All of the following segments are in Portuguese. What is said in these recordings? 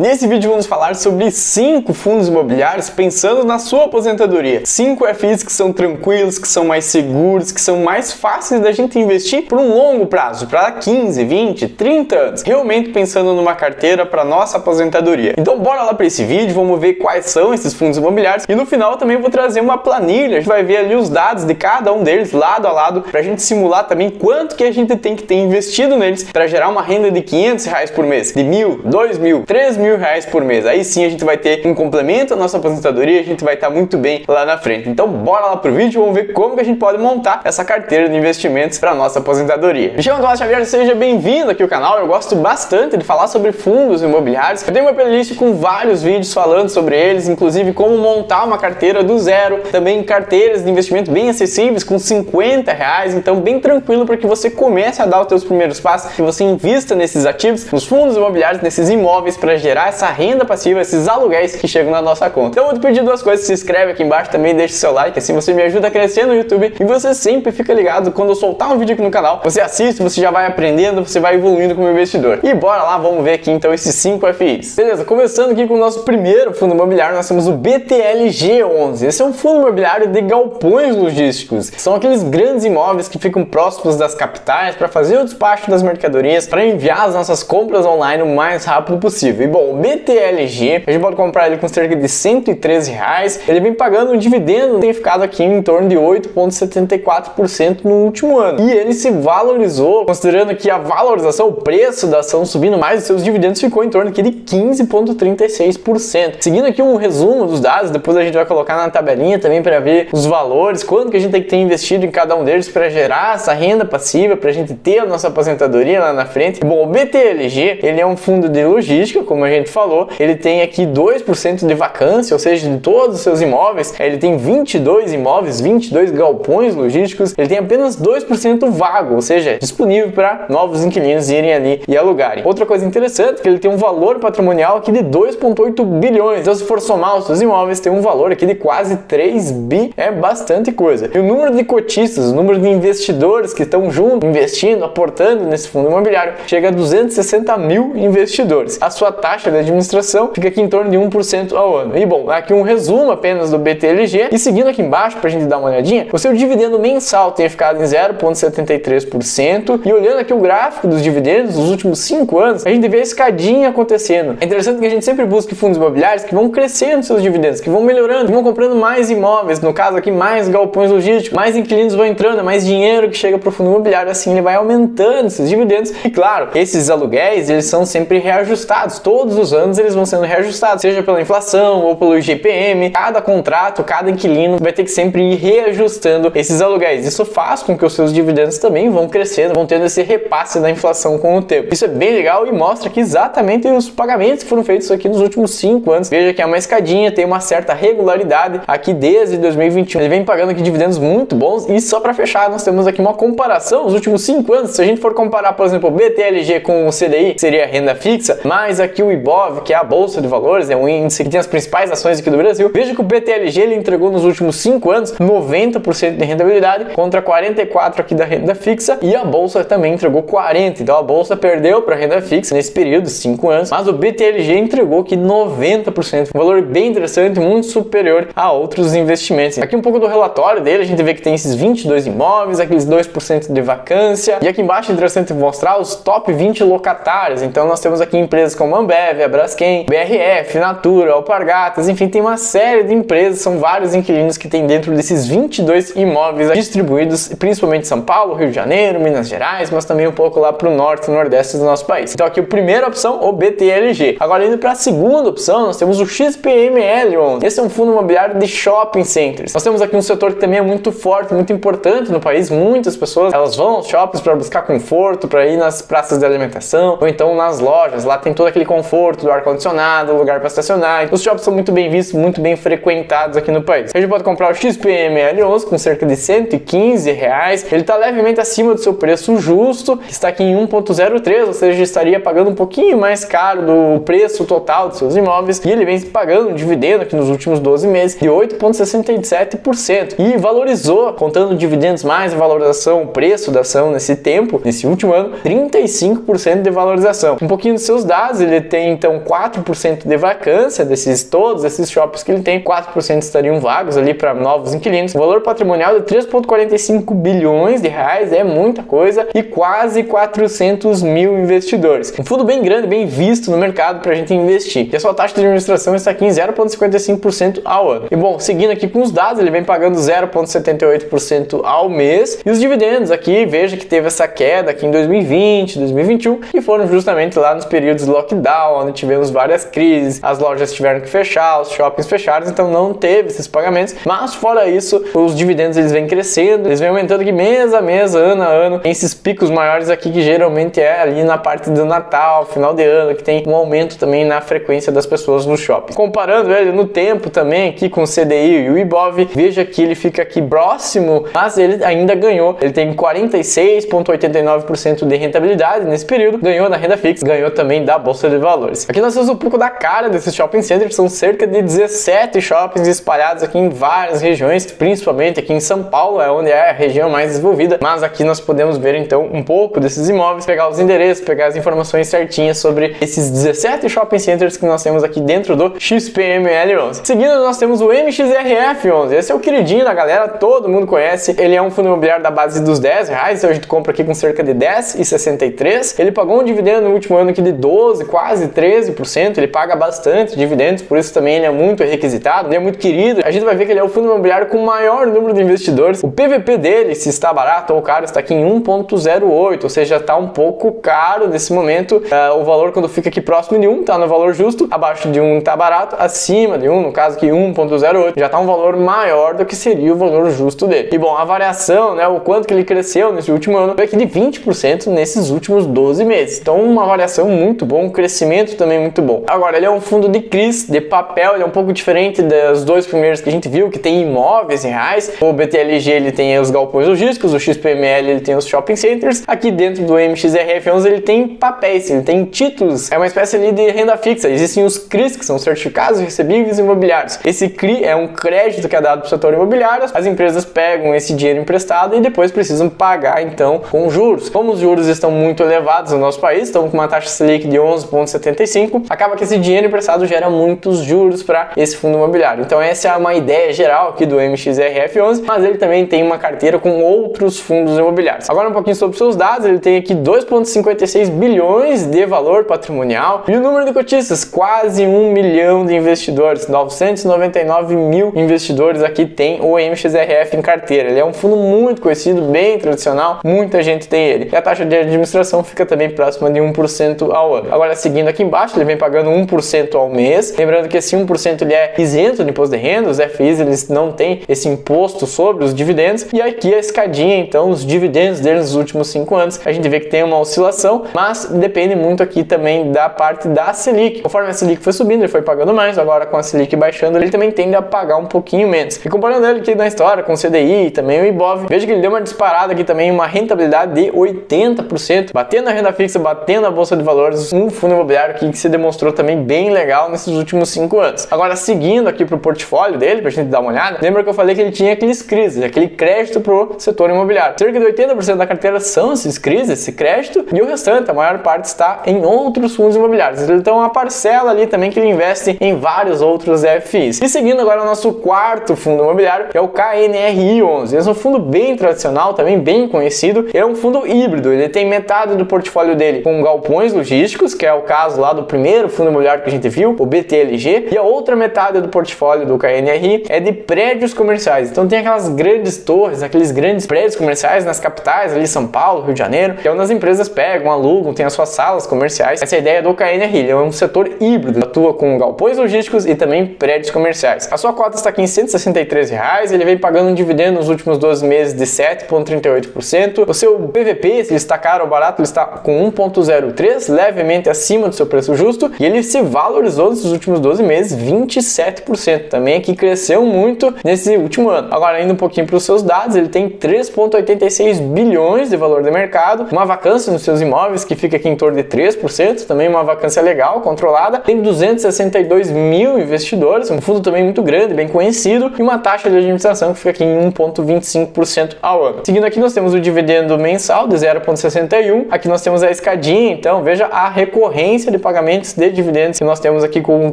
Nesse vídeo vamos falar sobre 5 fundos imobiliários pensando na sua aposentadoria. 5 FIs que são tranquilos, que são mais seguros, que são mais fáceis da gente investir por um longo prazo, para 15, 20, 30 anos, realmente pensando numa carteira para nossa aposentadoria. Então bora lá para esse vídeo, vamos ver quais são esses fundos imobiliários e no final também vou trazer uma planilha, a gente vai ver ali os dados de cada um deles lado a lado para a gente simular também quanto que a gente tem que ter investido neles para gerar uma renda de R$500 por mês, de R$1.000, R$2.000, R$3.000 por mês. Aí sim a gente vai ter um complemento à nossa aposentadoria, a gente vai estar muito bem lá na frente. Então bora lá pro vídeo, vamos ver como que a gente pode montar essa carteira de investimentos para nossa aposentadoria. Me chamo Tomás Xavier, seja bem-vindo aqui ao canal. Eu gosto bastante de falar sobre fundos imobiliários. Eu tenho uma playlist com vários vídeos falando sobre eles, inclusive como montar uma carteira do zero, também carteiras de investimento bem acessíveis com R$50, então bem tranquilo para que você comece a dar os seus primeiros passos, que você invista nesses ativos, nos fundos imobiliários, nesses imóveis para gerar essa renda passiva, esses aluguéis que chegam na nossa conta. Então eu vou te pedir duas coisas: se inscreve aqui embaixo, também deixa seu like, assim você me ajuda a crescer no YouTube e você sempre fica ligado quando eu soltar um vídeo aqui no canal, você assiste, você já vai aprendendo, você vai evoluindo como investidor. E bora lá, vamos ver aqui então esses 5 FIs. Beleza, começando aqui com o nosso primeiro fundo imobiliário, nós temos o BTLG11. Esse é um fundo imobiliário de galpões logísticos. São aqueles grandes imóveis que ficam próximos das capitais para fazer o despacho das mercadorias, para enviar as nossas compras online o mais rápido possível. E bom, o BTLG, a gente pode comprar ele com cerca de R$113. Ele vem pagando um dividendo, tem ficado aqui em torno de 8,74% no último ano. E ele se valorizou, considerando que a valorização, o preço da ação subindo mais, os seus dividendos ficou em torno aqui de 15,36%. Seguindo aqui um resumo dos dados, depois a gente vai colocar na tabelinha também para ver os valores, quanto que a gente tem que ter investido em cada um deles para gerar essa renda passiva, para a gente ter a nossa aposentadoria lá na frente. Bom, o BTLG, ele é um fundo de logística, como a gente falou, ele tem aqui 2% de vacância, ou seja, de todos os seus imóveis, ele tem 22 imóveis, 22 galpões logísticos, ele tem apenas 2% vago, ou seja, disponível para novos inquilinos irem ali e alugarem. Outra coisa interessante é que ele tem um valor patrimonial aqui de 2,8 bilhões, então se for somar os seus imóveis, tem um valor aqui de quase 3 bi, é bastante coisa. E o número de cotistas, o número de investidores que estão juntos, investindo, aportando nesse fundo imobiliário, chega a 260 mil investidores. A sua taxa de administração fica aqui em torno de 1% ao ano. E bom, aqui um resumo apenas do BTLG. E seguindo aqui embaixo, para a gente dar uma olhadinha, o seu dividendo mensal tem ficado em 0,73%. E olhando aqui o gráfico dos dividendos dos últimos 5 anos, a gente vê a escadinha acontecendo. É interessante que a gente sempre busque fundos imobiliários que vão crescendo seus dividendos, que vão melhorando, que vão comprando mais imóveis, no caso aqui mais galpões logísticos, mais inquilinos vão entrando, mais dinheiro que chega para o fundo imobiliário, assim ele vai aumentando esses dividendos. E claro, esses aluguéis, eles são sempre reajustados, todos os anos eles vão sendo reajustados, seja pela inflação ou pelo IGPM. Cada contrato, cada inquilino vai ter que sempre ir reajustando esses aluguéis. Isso faz com que os seus dividendos também vão crescendo, vão tendo esse repasse da inflação com o tempo. Isso é bem legal e mostra que exatamente os pagamentos que foram feitos aqui nos últimos 5 anos. Veja que é uma escadinha, tem uma certa regularidade aqui desde 2021. Ele vem pagando aqui dividendos muito bons. E só para fechar, nós temos aqui uma comparação nos últimos 5 anos. Se a gente for comparar, por exemplo, o BTLG com o CDI, que seria a renda fixa, mais aqui o IBOV, que é a Bolsa de Valores, é um índice que tem as principais ações aqui do Brasil. Veja que o BTLG ele entregou nos últimos 5 anos 90% de rentabilidade contra 44% aqui da renda fixa, e a Bolsa também entregou 40%. Então a Bolsa perdeu para a renda fixa nesse período de 5 anos, mas o BTLG entregou aqui 90%, um valor bem interessante, muito superior a outros investimentos. Aqui um pouco do relatório dele, a gente vê que tem esses 22 imóveis, aqueles 2% de vacância, e aqui embaixo é interessante mostrar os top 20 locatários. Então nós temos aqui empresas como Ambev, a Braskem, BRF, Natura, Alpargatas, enfim, tem uma série de empresas, são vários inquilinos que tem dentro desses 22 imóveis distribuídos principalmente em São Paulo, Rio de Janeiro, Minas Gerais, mas também um pouco lá para o norte e nordeste do nosso país. Então aqui a primeira opção, o BTLG. Agora indo para a segunda opção, nós temos o XPML11. Esse é um fundo imobiliário de shopping centers. Nós temos aqui um setor que também é muito forte, muito importante no país. Muitas pessoas, elas vão aos shoppings para buscar conforto, para ir nas praças de alimentação, ou então nas lojas. Lá tem todo aquele conforto do ar-condicionado, lugar para estacionar. Os shoppings são muito bem vistos, muito bem frequentados aqui no país. A gente pode comprar o XPML11 com cerca de R$115. Ele está levemente acima do seu preço justo, que está aqui em 1,03, ou seja, estaria pagando um pouquinho mais caro do preço total dos seus imóveis, e ele vem pagando um dividendo aqui nos últimos 12 meses de 8,67% e valorizou, contando dividendos mais a valorização, o preço da ação nesse tempo, nesse último ano, 35% de valorização. Um pouquinho dos seus dados, ele tem então 4% de vacância todos esses shoppings que ele tem, 4% estariam vagos ali para novos inquilinos. O valor patrimonial de 3,45 bilhões de reais é muita coisa e quase 400 mil investidores. Um fundo bem grande, bem visto no mercado para a gente investir. E a sua taxa de administração está aqui em 0,55% ao ano. E bom, seguindo aqui com os dados, ele vem pagando 0,78% ao mês. E os dividendos aqui, veja que teve essa queda aqui em 2020, 2021, e foram justamente lá nos períodos de lockdown, onde tivemos várias crises, as lojas tiveram que fechar, os shoppings fecharam, então não teve esses pagamentos. Mas fora isso, os dividendos eles vêm crescendo, eles vêm aumentando aqui mês a mês, ano a ano, tem esses picos maiores aqui que geralmente é ali na parte do Natal, final de ano, que tem um aumento também na frequência das pessoas no shopping. Comparando ele no tempo também aqui com o CDI e o Ibov, veja que ele fica aqui próximo, mas ele ainda ganhou. Ele tem 46,89% de rentabilidade nesse período, ganhou na renda fixa, ganhou também da Bolsa de Valores. Aqui nós temos um pouco da cara desses shopping centers, são cerca de 17 shoppings espalhados aqui em várias regiões, principalmente aqui em São Paulo, é onde é a região mais desenvolvida, mas aqui nós podemos ver então um pouco desses imóveis, pegar os endereços, pegar as informações certinhas sobre esses 17 shopping centers que nós temos aqui dentro do XPML11. Seguindo, nós temos o MXRF11, esse é o queridinho da galera, todo mundo conhece, ele é um fundo imobiliário da base dos R$10, então a gente compra aqui com cerca de 10,63, ele pagou um dividendo no último ano aqui de 12, quase 13%, ele paga bastante dividendos, por isso também ele é muito requisitado, ele é muito querido. A gente vai ver que ele é o fundo imobiliário com o maior número de investidores. O PVP dele, se está barato ou caro, está aqui em 1,08, ou seja, está um pouco caro nesse momento. O valor quando fica aqui próximo de 1 está no valor justo, abaixo de 1 está barato, acima de 1, no caso aqui 1,08, já está um valor maior do que seria o valor justo dele. E bom, a variação, né, o quanto que ele cresceu nesse último ano, foi aqui de 20% nesses últimos 12 meses. Então uma variação muito bom, um crescimento também muito bom. Agora, ele é um fundo de CRIs, de papel, ele é um pouco diferente dos dois primeiros que a gente viu, que tem imóveis reais. O BTLG ele tem os galpões logísticos, o XPML ele tem os shopping centers. Aqui dentro do MXRF11 ele tem papéis, ele tem títulos, é uma espécie ali de renda fixa. Existem os CRIs, que são certificados recebíveis imobiliários. Esse CRI é um crédito que é dado para o setor imobiliário, as empresas pegam esse dinheiro emprestado e depois precisam pagar então com juros. Como os juros estão muito elevados no nosso país, estamos com uma taxa Selic de 11,75, acaba que esse dinheiro emprestado gera muitos juros para esse fundo imobiliário. Então essa é uma ideia geral aqui do MXRF11, mas ele também tem uma carteira com outros fundos imobiliários. Agora um pouquinho sobre seus dados, ele tem aqui 2,56 bilhões de valor patrimonial e o número de cotistas, quase 1 milhão de investidores, 999 mil investidores aqui tem o MXRF em carteira. Ele é um fundo muito conhecido, bem tradicional, muita gente tem ele. E a taxa de administração fica também próxima de 1% ao ano. Agora seguindo aqui embaixo, ele vem pagando 1% ao mês, lembrando que esse 1% ele é isento de imposto de renda, os FIs eles não têm esse imposto sobre os dividendos, e aqui a escadinha, então os dividendos deles nos últimos 5 anos, a gente vê que tem uma oscilação, mas depende muito aqui também da parte da Selic. Conforme a Selic foi subindo, ele foi pagando mais, agora com a Selic baixando, ele também tende a pagar um pouquinho menos. E comparando ele aqui na história com o CDI e também o Ibov, veja que ele deu uma disparada aqui também, uma rentabilidade de 80%, batendo a renda fixa, batendo a Bolsa de Valores, um fundo imobiliário aqui que se demonstrou também bem legal nesses últimos 5 anos. Agora, seguindo aqui pro portfólio dele, pra gente dar uma olhada, lembra que eu falei que ele tinha aqueles CRIs, aquele crédito pro setor imobiliário. Cerca de 80% da carteira são esses CRIs, esse crédito, e o restante, a maior parte, está em outros fundos imobiliários. Então, uma parcela ali também que ele investe em vários outros FIs. E seguindo agora o nosso quarto fundo imobiliário, que é o KNRI11. Esse é um fundo bem tradicional, também bem conhecido. Ele é um fundo híbrido, ele tem metade do portfólio dele com galpões logísticos, que é o caso lá do primeiro fundo imobiliário que a gente viu, o BTLG, e a outra metade do portfólio do KNRI é de prédios comerciais. Então tem aquelas grandes torres, aqueles grandes prédios comerciais nas capitais, ali São Paulo, Rio de Janeiro, que é onde as empresas pegam, alugam, tem as suas salas comerciais. Essa é a ideia do KNRI, ele é um setor híbrido, atua com galpões logísticos e também prédios comerciais. A sua cota está aqui em R$163, ele vem pagando um dividendo nos últimos 12 meses de 7,38%. O seu PVP, se ele está caro ou barato, ele está com 1,03, levemente acima do seu preço justo, e ele se valorizou nesses últimos 12 meses 27%. Também aqui cresceu muito nesse último ano. Agora, indo um pouquinho para os seus dados, ele tem 3,86 bilhões de valor de mercado, uma vacância nos seus imóveis que fica aqui em torno de 3%, também uma vacância legal, controlada, tem 262 mil investidores, um fundo também muito grande, bem conhecido, e uma taxa de administração que fica aqui em 1,25% ao ano. Seguindo aqui nós temos o dividendo mensal de 0,61, aqui nós temos a escadinha, então veja a recorrência de pagamentos de dividendos que nós temos aqui com o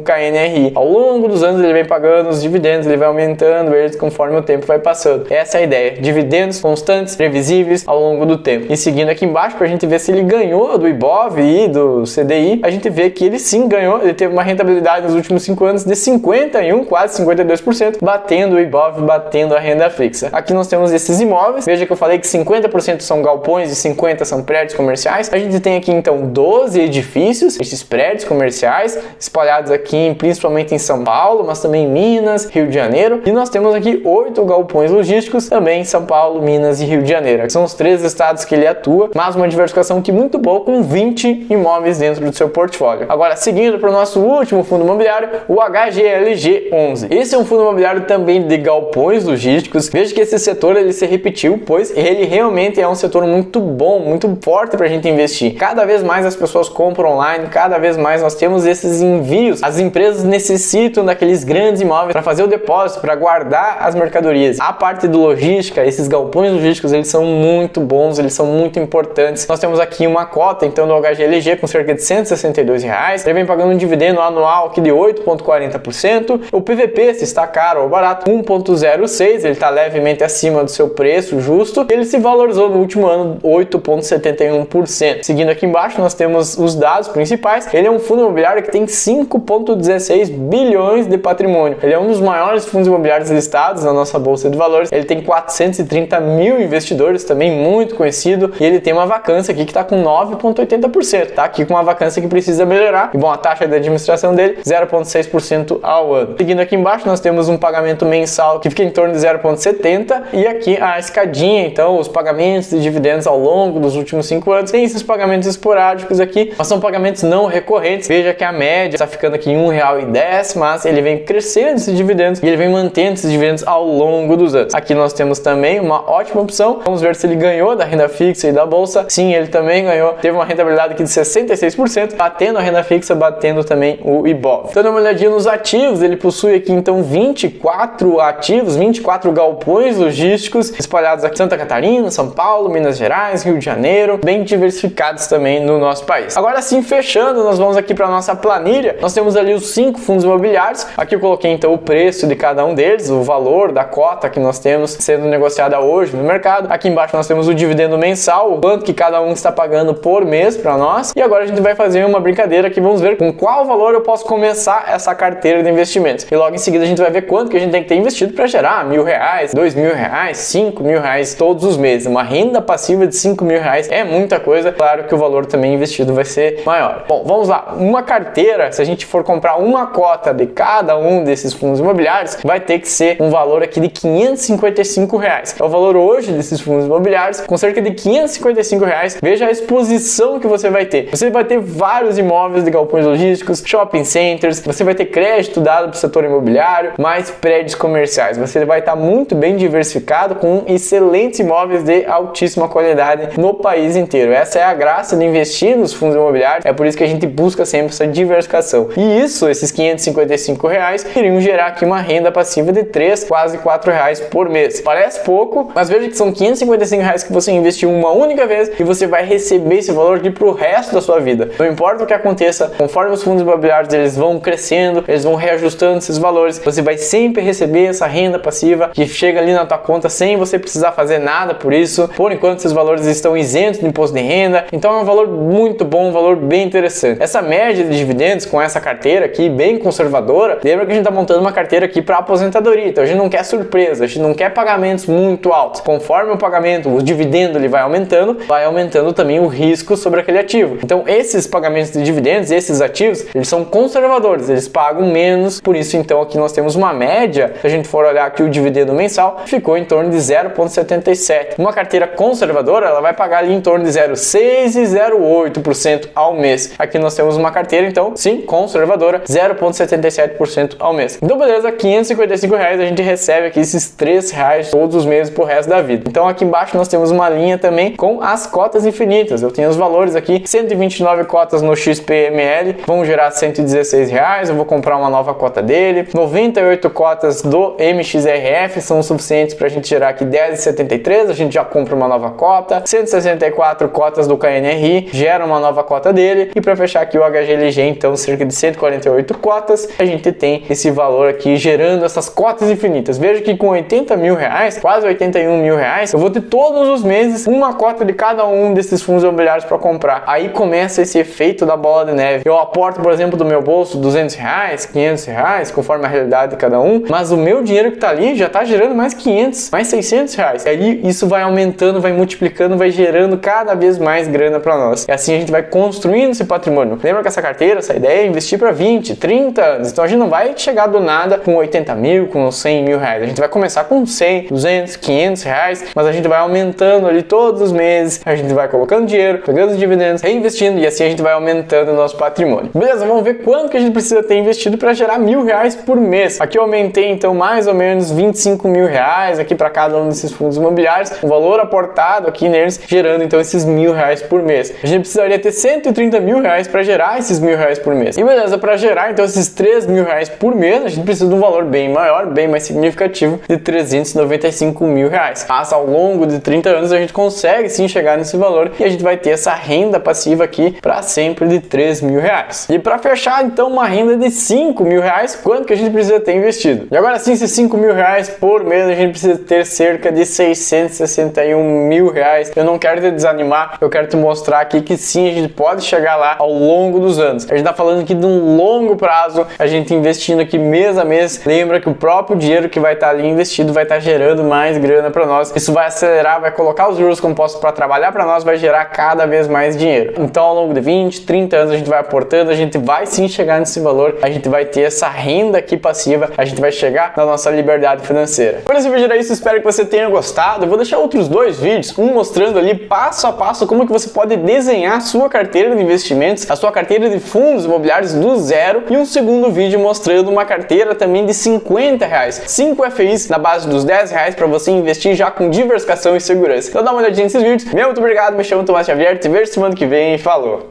KNRI. Ao longo dos anos ele vem pagando os dividendos, ele vai aumentando eles conforme o tempo vai passando. Essa é a ideia, dividendos constantes, previsíveis ao longo do tempo. E seguindo aqui embaixo, para a gente ver se ele ganhou do IBOV e do CDI, a gente vê que ele sim ganhou, ele teve uma rentabilidade nos últimos 5 anos de 51, quase 52%, batendo o IBOV, batendo a renda fixa. Aqui nós temos esses imóveis, veja que eu falei que 50% são galpões e 50% são prédios comerciais. A gente tem aqui então 12 edifícios, esses prédios comerciais, espalhados aqui principalmente em São Paulo, mas também em Minas, Rio de Janeiro, e nós temos aqui 8 galpões logísticos, também em São Paulo, Minas e Rio de Janeiro. São os 3 estados que ele atua, mas uma diversificação que muito boa, com 20 imóveis dentro do seu portfólio. Agora, seguindo para o nosso último fundo imobiliário, o HGLG11. Esse é um fundo imobiliário também de galpões logísticos. Veja que esse setor ele se repetiu, pois ele realmente é um setor muito bom, muito forte para a gente investir. Cada vez mais as pessoas compram online, cada vez mais nós temos esses envios. As empresas necessitam daqueles grandes imóveis para fazer o depósito, para guardar as mercadorias. A parte do logística, esses galpões logísticos, eles são muito bons, eles são muito importantes. Nós temos aqui uma cota então do HGLG com cerca de R$162. Ele vem pagando um dividendo anual aqui de 8,40%. O PVP, se está caro ou barato, 1,06, ele está levemente acima do seu preço justo. Ele se valorizou no último ano 8,71%. Seguindo aqui embaixo, nós temos os dados principais. Ele é um fundo imobiliário que tem 5,16 bilhões de patrimônio. Ele é um dos maiores fundos imobiliários listados na nossa bolsa de valores. Ele tem 430 mil investidores, também muito conhecido, e ele tem uma vacância aqui que está com 9,80%. Tá aqui com uma vacância que precisa melhorar. E bom, a taxa de administração dele 0,6% ao ano. Seguindo aqui embaixo, nós temos um pagamento mensal que fica em torno de 0,70, e aqui a escadinha, então os pagamentos de dividendos ao longo dos últimos 5 anos. Tem esses pagamentos esporádicos aqui, mas são pagamentos não recorrentes. Veja que a média está ficando aqui em R$1,10, mas ele vem crescendo esses dividendos e ele vem mantendo esses dividendos ao longo dos anos. Aqui nós temos também uma ótima opção. Vamos ver se ele ganhou da renda fixa e da bolsa. Sim, ele também ganhou. Teve uma rentabilidade aqui de 66%, batendo a renda fixa, batendo também o IBOV. Então, dá uma olhadinha nos ativos. Ele possui aqui então 24 ativos, 24 galpões logísticos espalhados aqui em Santa Catarina, São Paulo, Minas Gerais, Rio de Janeiro, bem diversificados também no nosso país. Agora sim, fechando, nós vamos aqui para a nossa planilha. Nós temos ali os 5 fundos imobiliários. Aqui eu coloquei então o preço de cada um deles, o valor da cota que nós temos sendo negociada hoje no mercado. Aqui embaixo nós temos o dividendo mensal, o quanto que cada um está pagando por mês para nós. E agora a gente vai fazer uma brincadeira que vamos ver com qual valor eu posso começar essa carteira de investimentos. E logo em seguida a gente vai ver quanto que a gente tem que ter investido para gerar R$1.000, R$2.000, R$5.000 todos os meses. Uma renda passiva de R$5.000 é muita coisa. Claro que o valor também investido vai ser maior. Bom, vamos lá. Uma carteira, se a gente for comprar uma cota de cada um desses fundos imobiliários, vai ter que ser um valor aqui de R$555. É o valor hoje desses fundos imobiliários, com cerca de R$555. Veja a exposição que você vai ter. Você vai ter vários imóveis de galpões logísticos, shopping centers, você vai ter crédito dado para o setor imobiliário, mais prédios comerciais. Você vai estar muito bem diversificado com excelentes imóveis de altíssima qualidade no país inteiro. Essa é a graça de investir nos fundos imobiliários, é por isso que a gente busca sempre essa diversificação. E isso, esses R$555, iriam gerar aqui uma renda passiva de R$3, quase R$4 por mês. Parece pouco, mas veja que são R$555 que você investiu uma única vez e você vai receber esse valor aqui para o resto da sua vida. Não importa o que aconteça, conforme os fundos imobiliários eles vão crescendo, eles vão reajustando esses valores, você vai sempre receber essa renda passiva que chega ali na tua conta sem você precisar fazer nada por isso. Por enquanto, esses valores estão isentos de imposto de renda, então é um valor muito bom, um valor bem interessante. Essa média de dividendos com essa carteira aqui, bem conservadora, lembra que a gente está montando uma carteira aqui para aposentadoria, então a gente não quer surpresa, a gente não quer pagamentos muito altos. Conforme o pagamento, o dividendo ele vai aumentando também o risco sobre aquele ativo. Então esses pagamentos de dividendos, esses ativos, eles são conservadores, eles pagam menos, por isso então aqui nós temos uma média, se a gente for olhar aqui o dividendo mensal, ficou em torno de 0,77. Uma carteira conservadora, ela vai pagar ali em torno de 0,6 e 0,8% ao mês. Aqui nós temos uma carteira, então, sim, conservadora, 0,77% ao mês. Então, beleza, R$555 a gente recebe aqui esses R$3 todos os meses pro resto da vida. Então, aqui embaixo nós temos uma linha também com as cotas infinitas. Eu tenho os valores aqui, 129 cotas no XPML, vão gerar R$116, eu vou comprar uma nova cota dele. 98 cotas do MXRF são suficientes para a gente gerar aqui R$10,73, a gente já compra uma nova cota. 164 cotas do KNRI, gera uma nova cota dele. E para fechar aqui o HGLG, então cerca de 148 cotas, a gente tem esse valor aqui gerando essas cotas infinitas. Veja que com 80 mil reais, quase 81 mil reais, eu vou ter todos os meses uma cota de cada um desses fundos imobiliários para comprar. Aí começa esse efeito da bola de neve. Eu aporto, por exemplo, do meu bolso 200 reais, 500 reais, conforme a realidade de cada um, mas o meu dinheiro que tá ali já tá gerando mais 500, mais 600 reais. E aí isso vai aumentando, vai multiplicando, vai gerando cada vez mais grana para nós. E assim a gente vai construindo esse patrimônio. Lembra que essa carteira, essa ideia é investir para 20, 30 anos. Então a gente não vai chegar do nada com 80 mil, com 100 mil reais. A gente vai começar com 100, 200, 500 reais, mas a gente vai aumentando ali todos os meses. A gente vai colocando dinheiro, pegando os dividendos, reinvestindo e assim a gente vai aumentando o nosso patrimônio. Beleza, vamos ver quanto que a gente precisa ter investido para gerar R$1.000 por mês. Aqui eu aumentei então mais ou menos 25 mil reais aqui para cada um desses fundos imobiliários, o valor aportado aqui neles, gerando então esses R$1.000 por mês. A gente precisaria ter 130 mil reais para gerar esses R$1.000 por mês. E beleza, para gerar então esses R$3.000 por mês, a gente precisa de um valor bem maior, bem mais significativo, de R$395 mil. Mas ao longo de 30 anos a gente consegue sim chegar nesse valor e a gente vai ter essa renda passiva aqui para sempre de R$3.000. E para fechar então uma renda de R$5.000, quanto que a gente precisa ter investido? E agora sim, esses R$5.000 por mês a gente precisa ter cerca de R$661 mil. Eu não quero te desanimar, eu quero te mostrar aqui que sim, a gente pode chegar lá ao longo dos anos. A gente tá falando aqui de um longo prazo, a gente investindo aqui mês a mês. Lembra que o próprio dinheiro que vai estar ali investido vai estar gerando mais grana para nós. Isso vai acelerar, vai colocar os juros compostos para trabalhar para nós, vai gerar cada vez mais dinheiro. Então ao longo de 20, 30 anos a gente vai aportando, a gente vai sim chegar nesse valor, a gente vai ter essa renda aqui passiva, a gente vai chegar na nossa liberdade financeira. Por esse vídeo era isso, espero que você tenha gostado. Eu vou deixar outros dois vídeos, um mostrando ali passo a passo como que você pode desenhar a sua carteira de investimentos, a sua carteira de fundos imobiliários do zero, e um segundo vídeo mostrando uma carteira também de R$50, 5 FIs na base dos R$10 para você investir já com diversificação e segurança. Então dá uma olhadinha nesses vídeos. Muito obrigado, me chamo Tomás Xavier, te vejo semana que vem e falou!